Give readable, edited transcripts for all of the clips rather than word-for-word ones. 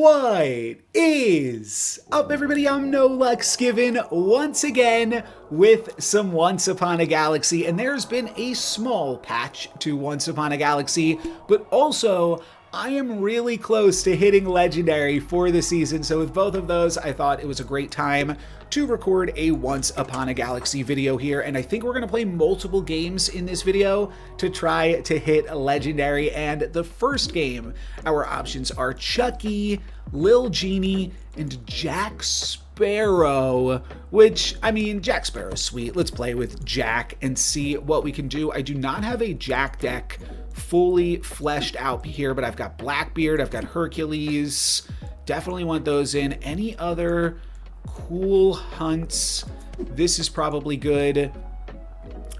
What is up, everybody? I'm NoLucksGiven once again with some Once Upon a Galaxy, and there's been a small patch to Once Upon a Galaxy, but also I am really close to hitting Legendary for the season, so with both of those, I thought it was a great time to record a Once Upon a Galaxy video here, and I think we're going to play multiple games in this video to try to hit Legendary. And the first game, our options are Chucky, Lil Genie, and Jack Sparrow, which, I mean, Jack Sparrow's sweet. Let's play with Jack and see what we can do. I do not have a Jack deck fully fleshed out here, but I've got Blackbeard, I've got Hercules, definitely want those in. Any other cool hunts? This is probably good.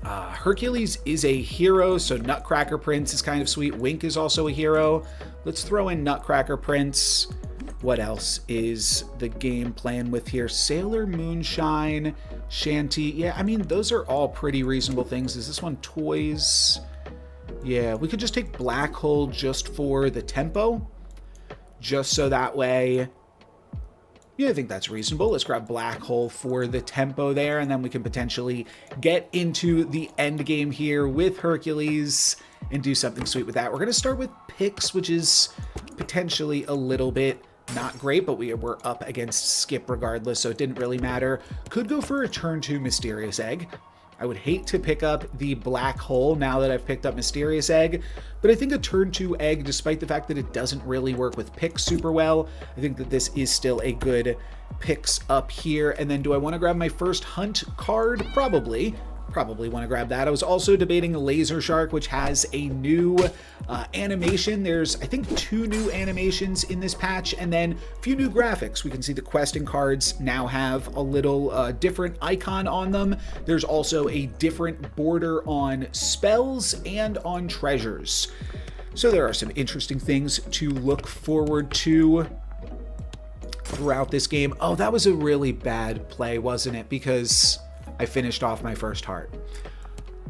Hercules is a hero, so Nutcracker Prince is kind of sweet. Wink is also a hero. Let's throw in Nutcracker Prince. What else is the game playing with here? Sailor Moonshine, Shanty. Yeah, I mean, those are all pretty reasonable things. Is this one toys? Yeah, we could just take Black Hole just for the tempo. Just so that way... Yeah, I think that's reasonable. Let's grab Black Hole for the tempo there, and then we can potentially get into the end game here with Hercules and do something sweet with that. We're going to start with Pix, which is potentially a little bit not great, but we were up against Skip regardless, so it didn't really matter. Could go for a turn 2 Mysterious Egg. I would hate to pick up the Black Hole now that I've picked up Mysterious Egg, but I think a turn 2 egg, despite the fact that it doesn't really work with Pix super well, I think that this is still a good Pix up here. And then do I want to grab my first hunt card? Probably want to grab that. I was also debating Laser Shark, which has a new animation. There's, I think, 2 new animations in this patch, and then a few new graphics. We can see the questing cards now have a little different icon on them. There's also a different border on spells and on treasures. So there are some interesting things to look forward to throughout this game. Oh, that was a really bad play, wasn't it? Because I finished off my first heart.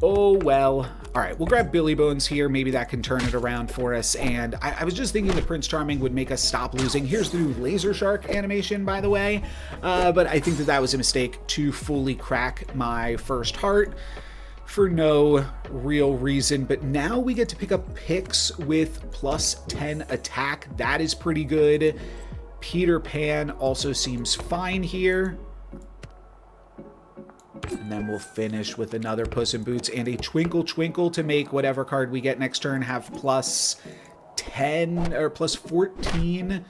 Oh, well. All right, we'll grab Billy Bones here. Maybe that can turn it around for us. And I was just thinking the Prince Charming would make us stop losing. Here's the new Laser Shark animation, by the way. But I think that that was a mistake to fully crack my first heart for no real reason. But now we get to pick up Pix with plus 10 attack. That is pretty good. Peter Pan also seems fine here. And then we'll finish with another Puss in Boots and a Twinkle Twinkle to make whatever card we get next turn have plus 10 or plus 14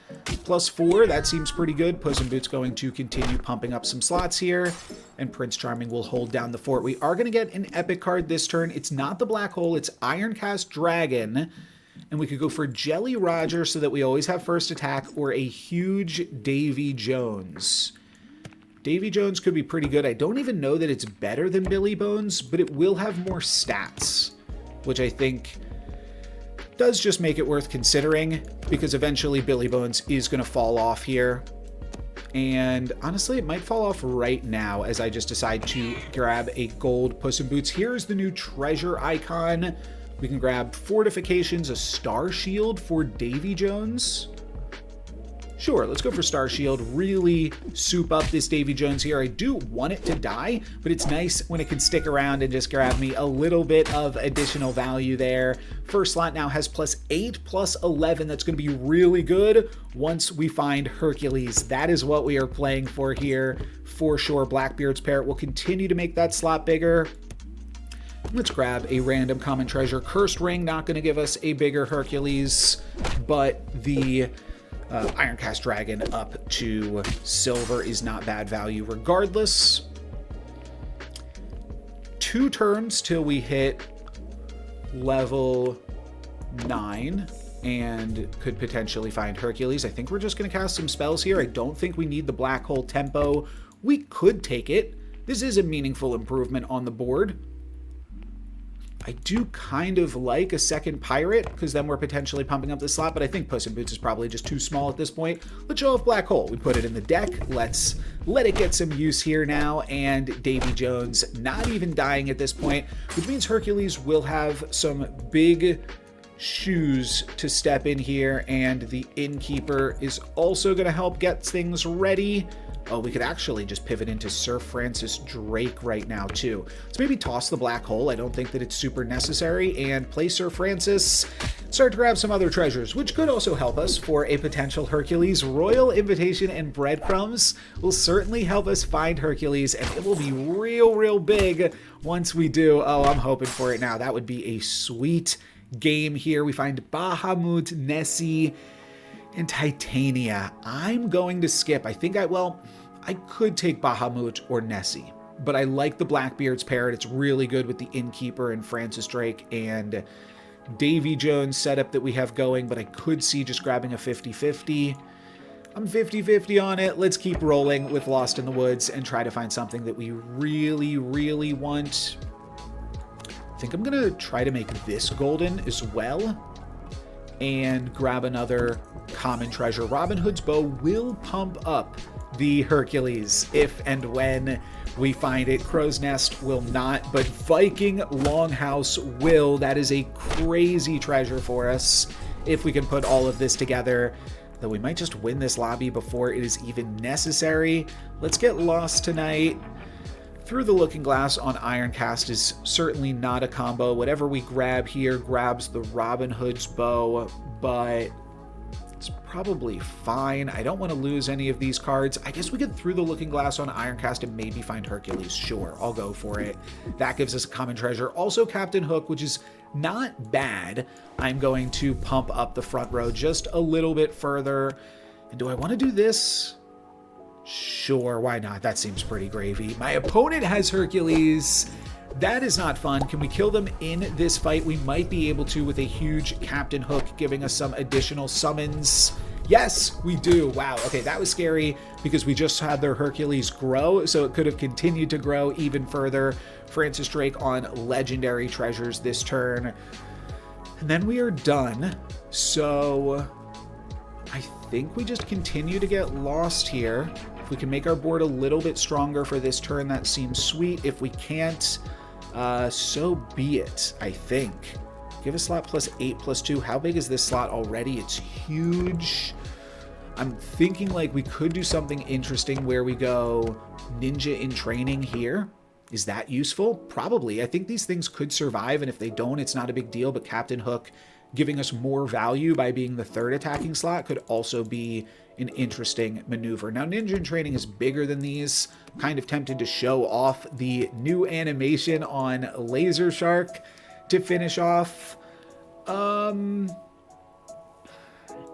plus 4. That seems pretty good. Puss in Boots going to continue pumping up some slots here, and Prince Charming will hold down the fort. We are going to get an epic card this turn. It's not the Black Hole, it's Ironcast Dragon. And we could go for Jelly Roger so that we always have first attack, or a huge Davy Jones. Davy Jones could be pretty good. I don't even know that it's better than Billy Bones, but it will have more stats, which I think does just make it worth considering, because eventually Billy Bones is going to fall off here. And honestly, it might fall off right now as I just decide to grab a gold Puss in Boots. Here's the new treasure icon. We can grab Fortifications, a Star Shield for Davy Jones. Sure, let's go for Star Shield. Really soup up this Davy Jones here. I do want it to die, but it's nice when it can stick around and just grab me a little bit of additional value there. First slot now has plus 8, plus 11. That's going to be really good once we find Hercules. That is what we are playing for here, for sure. Blackbeard's Parrot will continue to make that slot bigger. Let's grab a random common treasure. Cursed Ring, not going to give us a bigger Hercules, but the Ironcast Dragon up to silver is not bad value regardless. 2 turns till we hit level 9 and could potentially find Hercules. I think we're just going to cast some spells here. I don't think we need the Black Hole tempo. We could take it. This is a meaningful improvement on the board. I do kind of like a second pirate, because then we're potentially pumping up the slot, but I think Puss in Boots is probably just too small at this point. Let's show off Black Hole. We put it in the deck. Let's let it get some use here now, and Davy Jones not even dying at this point, which means Hercules will have some big Shoes to step in here, and the Innkeeper is also going to help get things ready. Oh, we could actually just pivot into Sir Francis Drake right now, too. Let's maybe toss the black hole. I don't think that it's super necessary, and play Sir Francis. Start to grab some other treasures, which could also help us for a potential Hercules. Royal Invitation and Breadcrumbs will certainly help us find Hercules, and it will be real big once we do. Oh, I'm hoping for it now. That would be a sweet game here. We find Bahamut, Nessie, and Titania. I'm going to skip. I could take Bahamut or Nessie, but I like the Blackbeard's parrot. It's really good with the Innkeeper and Francis Drake and Davy Jones setup that we have going, but I could see just grabbing a 50-50. I'm 50-50 on it. Let's keep rolling with Lost in the Woods and try to find something that we really want. I think I'm going to try to make this golden as well and grab another common treasure. Robin Hood's bow will pump up the Hercules if and when we find it. Crow's Nest will not, but Viking Longhouse will. That is a crazy treasure for us if we can put all of this together. Though we might just win this lobby before it is even necessary. Let's get lost tonight. Through the Looking Glass on Ironcast is certainly not a combo. Whatever we grab here grabs the Robin Hood's bow, but it's probably fine. I don't want to lose any of these cards. I guess we could Through the Looking Glass on Ironcast and maybe find Hercules. Sure, I'll go for it. That gives us a common treasure. Also Captain Hook, which is not bad. I'm going to pump up the front row just a little bit further. And do I want to do this? Sure, why not? That seems pretty gravy. My opponent has Hercules. That is not fun. Can we kill them in this fight? We might be able to with a huge Captain Hook giving us some additional summons. Yes, we do. Wow. Okay, that was scary because we just had their Hercules grow, so it could have continued to grow even further. Francis Drake on legendary treasures this turn. And then we are done. So I think we just continue to get lost here. If we can make our board a little bit stronger for this turn, that seems sweet. If we can't, so be it, I think. Give a slot +8 +2. How big is this slot already? It's huge. I'm thinking like we could do something interesting where we go Ninja in Training here. Is that useful? Probably. I think these things could survive, and if they don't, it's not a big deal, but Captain Hook giving us more value by being the third attacking slot could also be an interesting maneuver. Now, Ninja in Training is bigger than these. I'm kind of tempted to show off the new animation on Laser Shark to finish off.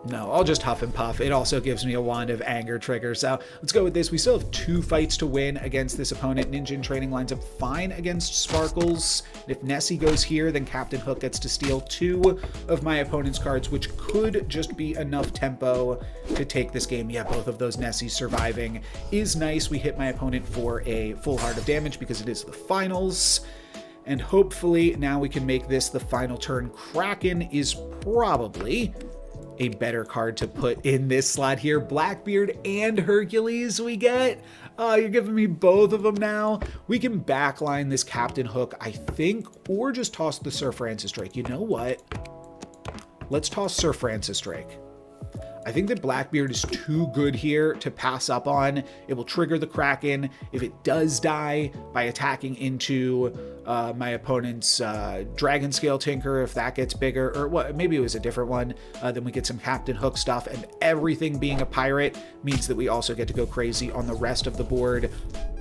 No, I'll just huff and puff. It also gives me a Wand of Anger trigger. So let's go with this. We still have 2 fights to win against this opponent. Ninja in Training lines up fine against Sparkles. If Nessie goes here, then Captain Hook gets to steal 2 of my opponent's cards, which could just be enough tempo to take this game. Yeah, both of those Nessies surviving is nice. We hit my opponent for a full heart of damage because it is the finals. And hopefully now we can make this the final turn. Kraken is probably a better card to put in this slot here. Blackbeard and Hercules we get. Oh, you're giving me both of them now. We can backline this Captain Hook, I think, or just toss the Sir Francis Drake. You know what? Let's toss Sir Francis Drake. I think that Blackbeard is too good here to pass up on. It will trigger the Kraken. If it does die by attacking into my opponent's Dragon Scale Tinker, if that gets bigger, or what, maybe it was a different one, then we get some Captain Hook stuff, and everything being a pirate means that we also get to go crazy on the rest of the board,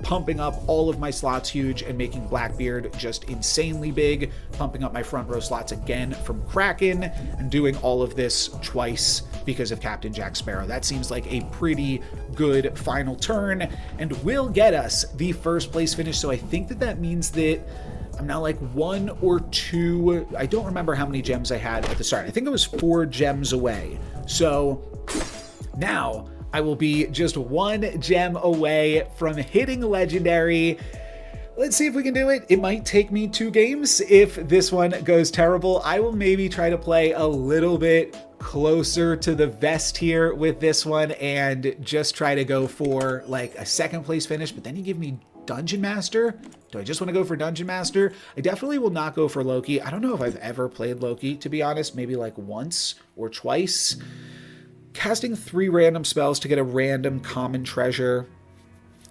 pumping up all of my slots huge and making Blackbeard just insanely big, pumping up my front row slots again from Kraken, and doing all of this twice because of Captain Jack Sparrow. That seems like a pretty good final turn and will get us the first place finish. So I think that that means that I'm now like 1 or 2, I don't remember how many gems I had at the start. I think it was 4 gems away. So now I will be just 1 gem away from hitting legendary. Let's see if we can do it. It might take me 2 games. If this one goes terrible, I will maybe try to play a little bit closer to the vest here with this one and just try to go for like a 2nd place finish. But then you give me Dungeon Master? Do I just want to go for Dungeon Master? I definitely will not go for Loki. I don't know if I've ever played Loki, to be honest. Maybe like once or twice. Casting 3 random spells to get a random common treasure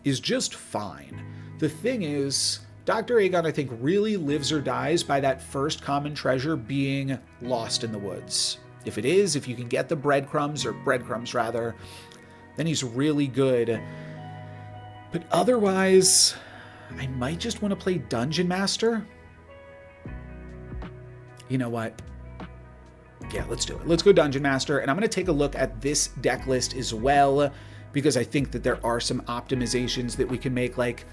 is just fine. The thing is, Dr. Aegon, I think, really lives or dies by that first common treasure being lost in the woods. If you can get the breadcrumbs rather, then he's really good. But otherwise, I might just want to play Dungeon Master. You know what? Yeah, let's do it. Let's go Dungeon Master, and I'm going to take a look at this deck list as well, because I think that there are some optimizations that we can make. Like,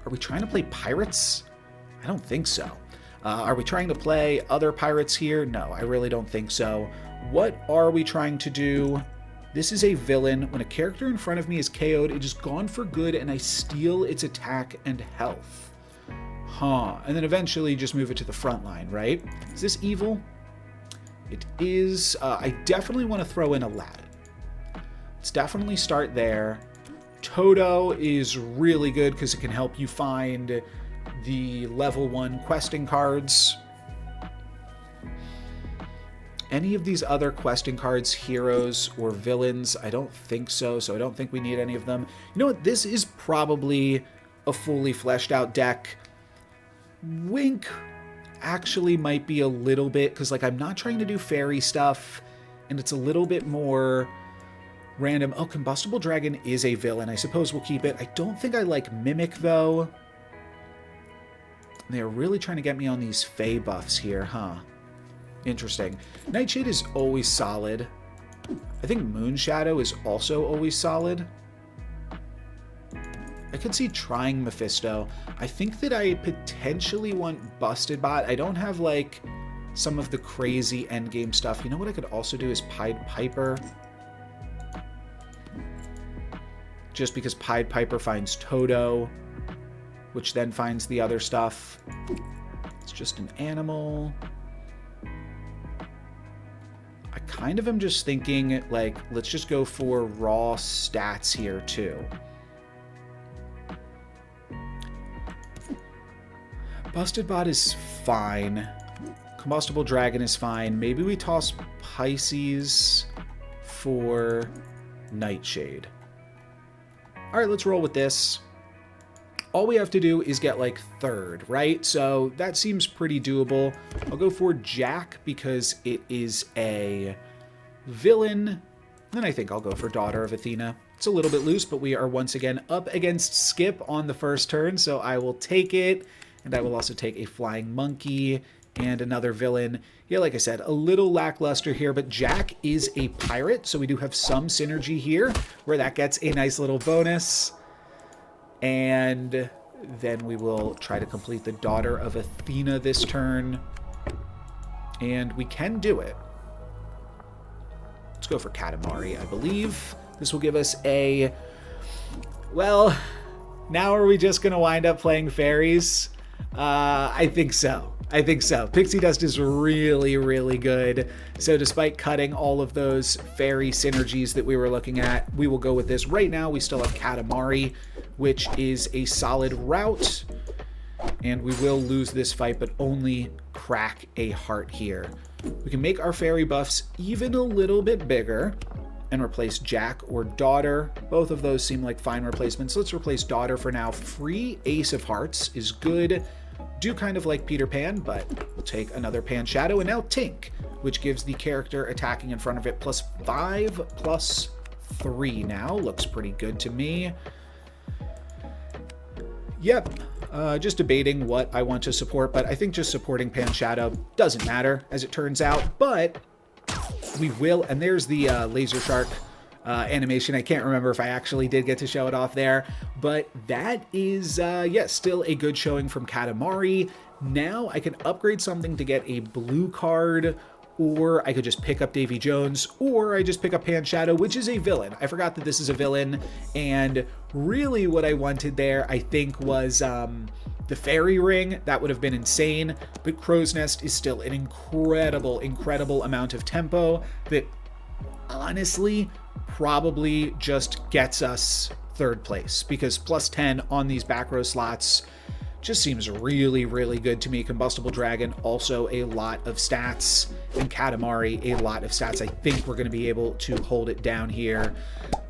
are we trying to play pirates? I don't think so. Are we trying to play other pirates here? No, I really don't think so. What are we trying to do? This is a villain. When a character in front of me is KO'd, it is gone for good, and I steal its attack and health. And then eventually just move it to the front line, right? Is this evil? It is. I definitely want to throw in Aladdin. Let's definitely start there. Toto is really good because it can help you find the level 1 questing cards. Any of these other questing cards, heroes or villains? I don't think so, I don't think we need any of them. You know what? This is probably a fully fleshed out deck. Wink actually might be a little bit, because like I'm not trying to do fairy stuff, and it's a little bit more random. Oh, Combustible Dragon is a villain. I suppose we'll keep it. I don't think I like Mimic, though. They're really trying to get me on these Fey buffs here, huh? Interesting. Nightshade is always solid. I think Moonshadow is also always solid. I could see trying Mephisto. I think that I potentially want Busted Bot. I don't have, like, some of the crazy endgame stuff. You know what I could also do is Pied Piper. Just because Pied Piper finds Toto, which then finds the other stuff. It's just an animal. I kind of am just thinking, like, let's just go for raw stats here, too. Busted Bot is fine. Combustible Dragon is fine. Maybe we toss Pisces for Nightshade. All right, let's roll with this. All we have to do is get like 3rd, right? So that seems pretty doable. I'll go for Jack because it is a villain. Then I think I'll go for Daughter of Athena. It's a little bit loose, but we are once again up against Skip on the first turn, so I will take it. And I will also take a Flying Monkey and another villain. Yeah, like I said, a little lackluster here, but Jack is a pirate, so we do have some synergy here where that gets a nice little bonus. And then we will try to complete the Daughter of Athena this turn. And we can do it. Let's go for Katamari, I believe. This will give us a... Well, now are we just going to wind up playing fairies? I think so. Pixie Dust is really, really good. So despite cutting all of those fairy synergies that we were looking at, we will go with this. Right now, we still have Katamari, which is a solid route. And we will lose this fight, but only crack a heart here. We can make our fairy buffs even a little bit bigger and replace Jack or Daughter. Both of those seem like fine replacements. Let's replace Daughter for now. Free Ace of Hearts is good. Do kind of like Peter Pan, but we'll take another Pan Shadow. And now Tink, which gives the character attacking in front of it +5 +3 now. Looks pretty good to me. Yep. Just debating what I want to support, but I think just supporting Pan Shadow doesn't matter, as it turns out. But we will, and there's the Laser Shark animation. I can't remember if I actually did get to show it off there, but that is, yes, still a good showing from Katamari. Now I can upgrade something to get a blue card, or I could just pick up Davy Jones, or I just pick up Pan Shadow, which is a villain. I forgot that this is a villain, and really what I wanted there, I think, was the Fairy Ring. That would have been insane, but Crow's Nest is still an incredible amount of tempo that honestly probably just gets us third place, because plus 10 on these back row slots just seems really, really good to me. Combustible Dragon, also a lot of stats, and Katamari, a lot of stats. I think we're going to be able to hold it down here.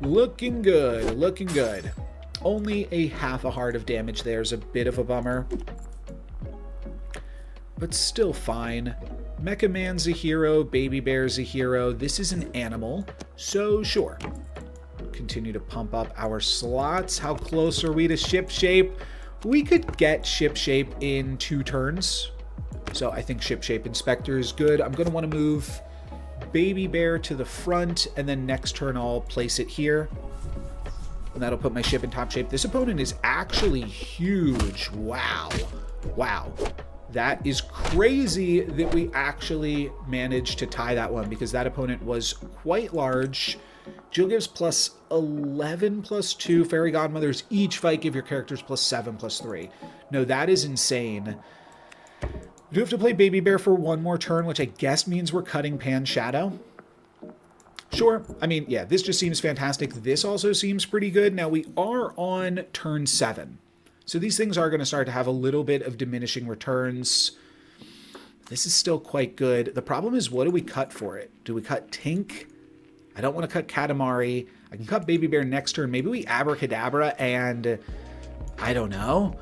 Looking good, looking good. Only a half a heart of damage there is a bit of a bummer, but still fine. Mecha Man's a hero, Baby Bear's a hero. This is an animal, so sure. Continue to pump up our slots. How close are we to ship shape? We could get ship shape in 2 turns. So I think ship shape inspector is good. I'm going to want to move Baby Bear to the front, and then next turn I'll place it here. And that'll put my ship in top shape. This opponent is actually huge. Wow. Wow. That is crazy that we actually managed to tie that one, because that opponent was quite large. Jill gives plus 11 plus 2. Fairy Godmothers each fight give your characters plus 7 plus 3. No, that is insane. We do have to play Baby Bear for 1 more turn, which I guess means we're cutting Pan Shadow. Sure. I mean, yeah, this just seems fantastic. This also seems pretty good. Now, we are on turn 7. So these things are going to start to have a little bit of diminishing returns. This is still quite good. The problem is, what do we cut for it? Do we cut Tink? I don't want to cut Katamari. I can cut Baby Bear next turn. Maybe we Abracadabra and... I don't know.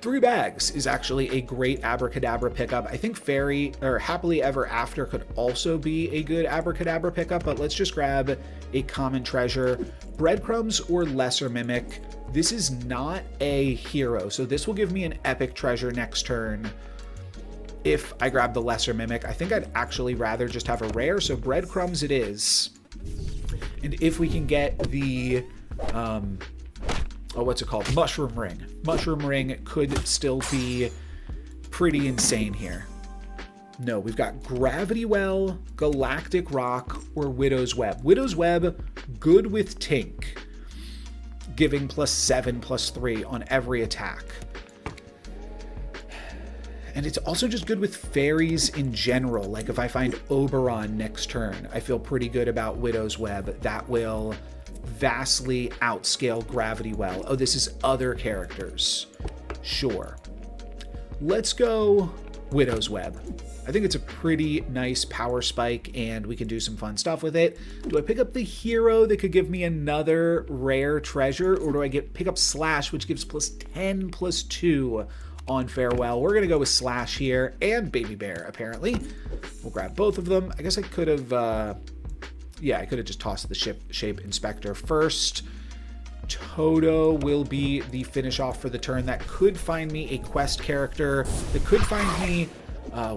3 bags is actually a great Abracadabra pickup. I think Fairy, or Happily Ever After, could also be a good Abracadabra pickup, but let's just grab a common treasure. Breadcrumbs or Lesser Mimic. This is not a hero, so this will give me an epic treasure next turn. If I grab the Lesser Mimic, I think I'd actually rather just have a rare, so Breadcrumbs it is. And if we can get the... what's it called? Mushroom Ring. Mushroom Ring could still be pretty insane here. No, we've got Gravity Well, Galactic Rock, or Widow's Web. Widow's Web, good with Tink, giving plus 7, plus 3 on every attack. And it's also just good with fairies in general. Like if I find Oberon next turn, I feel pretty good about Widow's Web. That will vastly outscale Gravity Well. Oh, this is other characters. Sure. Let's go Widow's Web. I think it's a pretty nice power spike, and we can do some fun stuff with it. Do I pick up the hero that could give me another rare treasure, or do I pick up Slash, which gives plus 10 plus 2 on Farewell? We're going to go with Slash here, and Baby Bear, apparently. We'll grab both of them. I guess I could have... yeah, I could have just tossed the ship shape inspector first. Toto will be the finish off for the turn. That could find me a quest character. That could find me,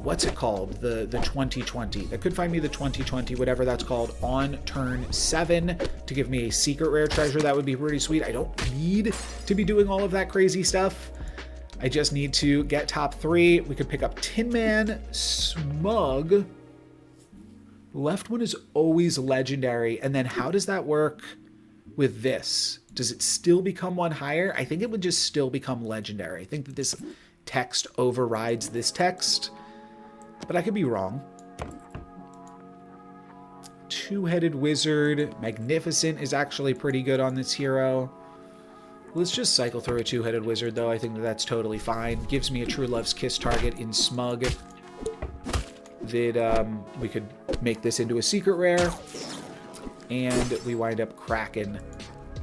what's it called? The 2020. That could find me the 2020, whatever that's called, on turn 7 to give me a secret rare treasure. That would be pretty sweet. I don't need to be doing all of that crazy stuff. I just need to get top 3. We could pick up Tin Man, Smug. Left one is always legendary. And then how does that work with this? Does it still become 1 higher? I think it would just still become legendary. I think that this text overrides this text, but I could be wrong. 2-headed wizard. Magnificent is actually pretty good on this hero. Let's just cycle through a 2-headed wizard, though. I think that that's totally fine. Gives me a True Love's Kiss target in Smug. We could make this into a secret rare, and we wind up cracking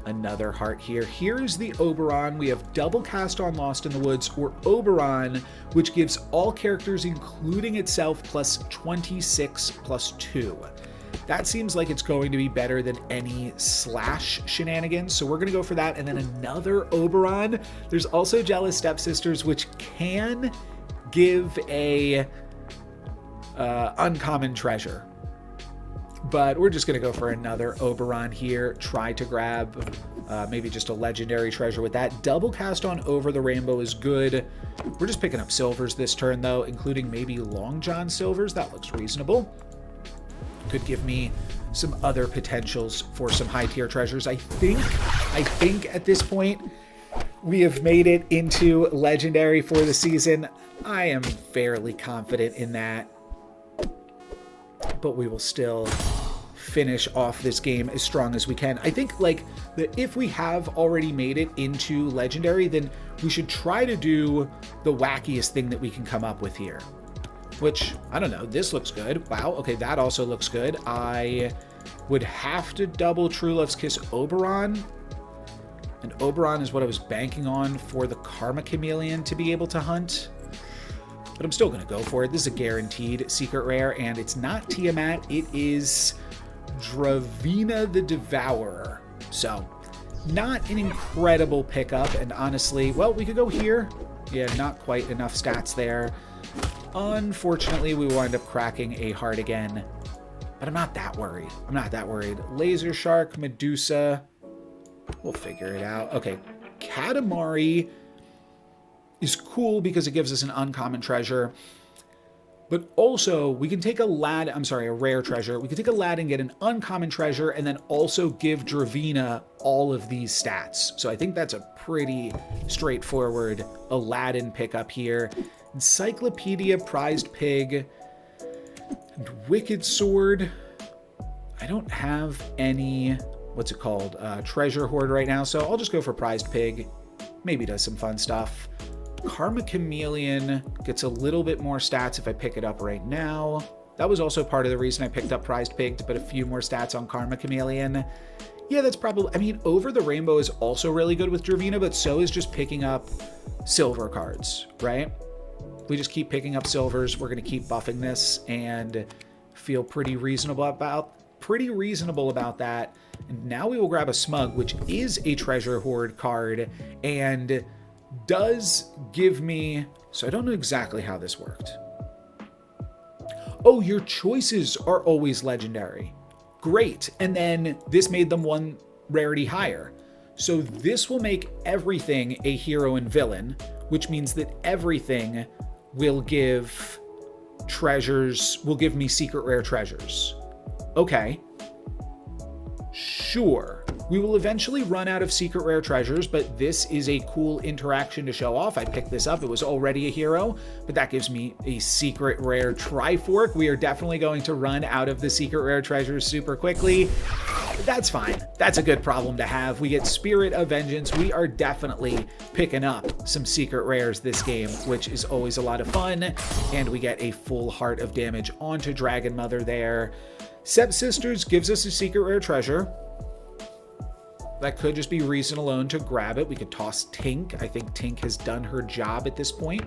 another heart here. Here's the Oberon. We have double cast on Lost in the Woods or Oberon, which gives all characters, including itself, plus 26 plus 2. That seems like it's going to be better than any Slash shenanigans, so we're going to go for that. And then another Oberon. There's also Jealous Stepsisters, which can give a uncommon treasure. But we're just going to go for another Oberon here. Try to grab maybe just a legendary treasure with that. Double cast on Over the Rainbow is good. We're just picking up silvers this turn, though, including maybe Long John silvers. That looks reasonable. Could give me some other potentials for some high tier treasures. I think at this point we have made it into legendary for the season. I am fairly confident in that, but we will still finish off this game as strong as we can. I think like if we have already made it into Legendary, then we should try to do the wackiest thing that we can come up with here. Which, I don't know, this looks good. Wow, okay, that also looks good. I would have to double True Love's Kiss Oberon. And Oberon is what I was banking on for the Karma Chameleon to be able to hunt. But I'm still going to go for it. This is a guaranteed secret rare, and it's not Tiamat. It is Dravina the Devourer. So, not an incredible pickup, and honestly, well, we could go here. Yeah, not quite enough stats there. Unfortunately, we wind up cracking a heart again, but I'm not that worried. I'm not that worried. Laser Shark, Medusa, we'll figure it out. Okay, Katamari is cool because it gives us an uncommon treasure, but also we can take a rare treasure. We can take a lad and get an uncommon treasure and then also give Dravina all of these stats. So I think that's a pretty straightforward Aladdin pickup here. Encyclopedia, Prized Pig, and Wicked Sword. I don't have any, what's it called, Treasure Hoard right now, so I'll just go for Prized Pig. Maybe does some fun stuff. Karma Chameleon gets a little bit more stats if I pick it up right now. That was also part of the reason I picked up Prized Pig, to put a few more stats on Karma Chameleon. Yeah, that's probably, I mean, Over the Rainbow is also really good with Dravina, but so is just picking up silver cards, right? We just keep picking up silvers. We're going to keep buffing this and feel pretty reasonable about that. And now we will grab a Smug, which is a Treasure Hoard card and does give me, so I don't know exactly how this worked. Oh, your choices are always legendary. Great. And then this made them one rarity higher. So this will make everything a hero and villain, which means that everything will give treasures, will give me secret rare treasures. Okay. Sure. We will eventually run out of secret rare treasures, but this is a cool interaction to show off. I picked this up. It was already a hero, but that gives me a secret rare Trifork. We are definitely going to run out of the secret rare treasures super quickly. But that's fine. That's a good problem to have. We get Spirit of Vengeance. We are definitely picking up some secret rares this game, which is always a lot of fun. And we get a full heart of damage onto Dragon Mother there. Sept Sisters gives us a secret rare treasure. That could just be reason alone to grab it. We could toss Tink. I think Tink has done her job at this point.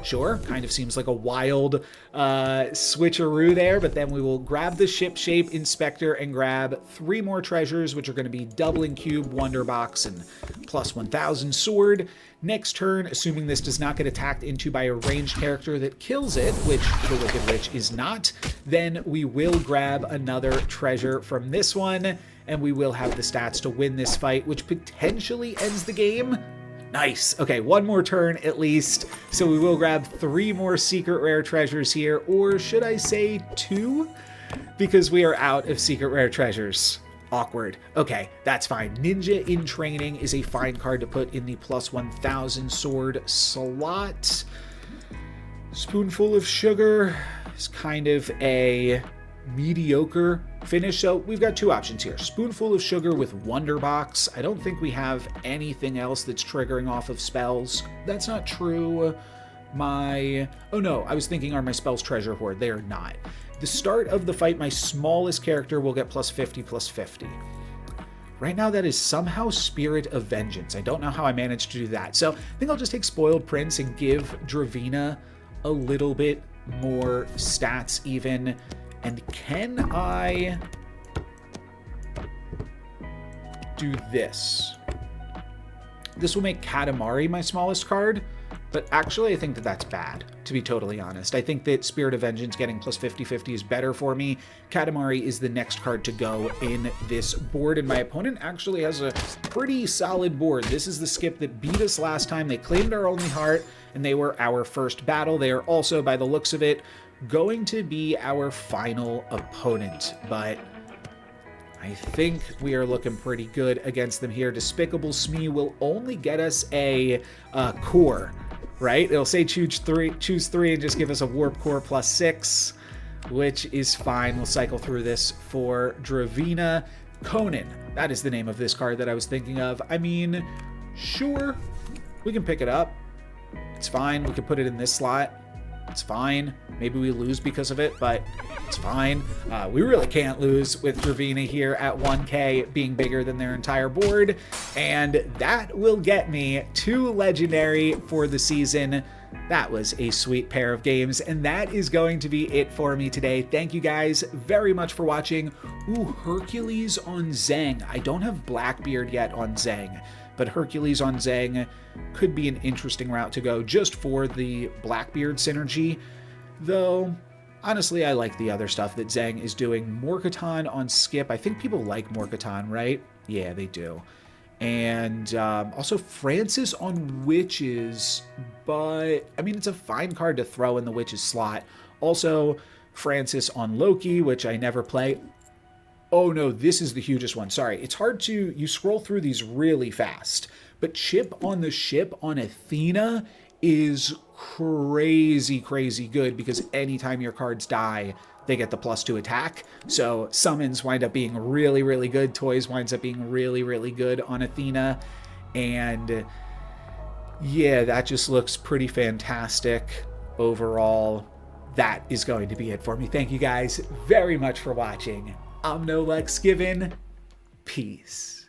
Sure, kind of seems like a wild switcheroo there, but then we will grab the Ship Shape Inspector and grab 3 more treasures, which are going to be Doubling Cube, Wonder Box, and plus 1000 Sword. Next turn, assuming this does not get attacked into by a ranged character that kills it, which the Wicked Witch is not, then we will grab another treasure from this one, and we will have the stats to win this fight, which potentially ends the game. Nice. Okay, one more turn at least. So we will grab 3 more secret rare treasures here, or should I say 2? Because we are out of secret rare treasures. Awkward. Okay, that's fine. Ninja in Training is a fine card to put in the plus 1000 sword slot. Spoonful of Sugar is kind of a mediocre finish. So we've got 2 options here. Spoonful of Sugar with Wonder Box. I don't think we have anything else that's triggering off of spells. That's not true. Oh no, I was thinking, are my spells Treasure Hoard? They are not. The start of the fight, my smallest character will get plus 50, plus 50. Right now, that is somehow Spirit of Vengeance. I don't know how I managed to do that. So I think I'll just take Spoiled Prince and give Dravina a little bit more stats even. And can I do this? This will make Katamari my smallest card, but actually I think that that's bad, to be totally honest. I think that Spirit of Vengeance getting plus 50/50 is better for me. Katamari is the next card to go in this board, and my opponent actually has a pretty solid board. This is the skip that beat us last time. They claimed our only heart, and they were our first battle. They are also, by the looks of it, going to be our final opponent, but I think we are looking pretty good against them here. Despicable Smee will only get us a core, right? It'll say choose three and just give us a Warp Core plus 6. which is fine. We'll cycle through this for Dravina. Conan, that is the name of this card that I was thinking of. I mean, sure, we can pick it up. It's fine. We can put it in this slot. It's fine. Maybe we lose because of it, but it's fine. We really can't lose with Dravina here at 1K being bigger than their entire board. And that will get me 2 legendary for the season. That was a sweet pair of games, and that is going to be it for me today. Thank you guys very much for watching. Ooh, Hercules on Zhang. I don't have Blackbeard yet on Zhang, but Hercules on Zhang could be an interesting route to go just for the Blackbeard synergy. Though, honestly, I like the other stuff that Zhang is doing. Morkatan on Skip. I think people like Morkatan, right? Yeah, they do. And also Francis on Witches, but I mean, it's a fine card to throw in the Witches slot. Also, Francis on Loki, which I never play. Oh no, this is the hugest one. Sorry, it's hard to, you scroll through these really fast, but Chip on the Ship on Athena is crazy, crazy good because anytime your cards die, they get the +2 attack. So summons wind up being really, really good. Toys winds up being really, really good on Athena. And yeah, that just looks pretty fantastic overall. That is going to be it for me. Thank you guys very much for watching. I'm NoLucksGiven. Peace.